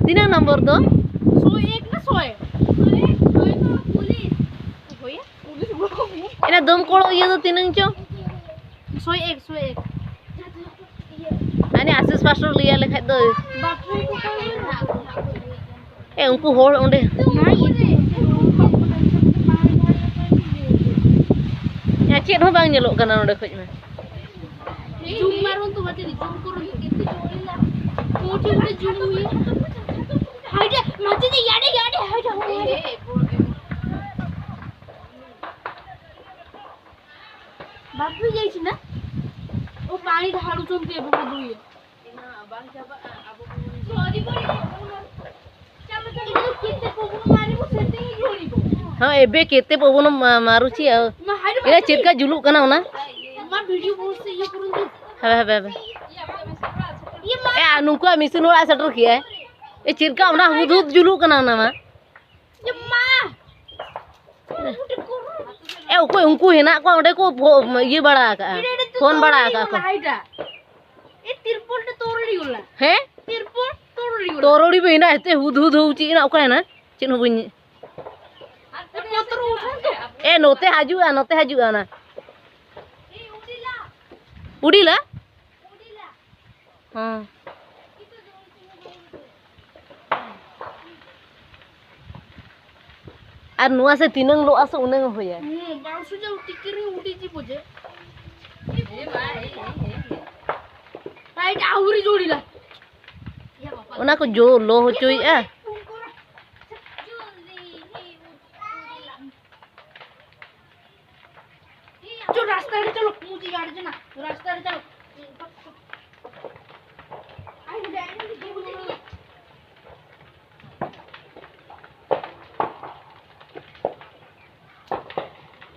Tinang nomor do? 101 ना 100 तो police होया पुलिस बोलो Ina dom kolo iya do tinang cho? 101 Ani asis pastor liya lekhat do. बापरे को Unku hor onde. Ya chet ho bang nyelok kana onde khoj me. Zoom मारून तो बचे zoom करून कितनी जोड़ीला मोटी मोटी जूम हुई हाइडे मजे दे याडे याडे हाइडे बाप भी जाइछ ना ओ पानी ढाळू चंती एबो दुई ना बाल जाबा आबो सॉरी बोली चलो चलो कितने पवन मारिबो सेते ही जोड़ीबो हां एबे केते पवन मारुची ina chetka juluk kana ona मा वीडियो पोस्ट से ये करून दे habe nungku misin ora setter kiya e chirka ona hudud juluk kana ona ma ये मां unku henak ko onde ko ye bada ka phone bada ka ko हाइडा ए तिरपुल ने तोरड़ी होला he तिरपुल तोरड़ी होला torodi be ina ete hudud houchi ina oka na chin ho bun motor उठो तो note haju na udila ha ar nuwa se tinang lo aso unang hoya बारसु जा टिकरी उठी जी बोजे ए भाई right आउरी जोड़ीला ona ko jo lo ho choi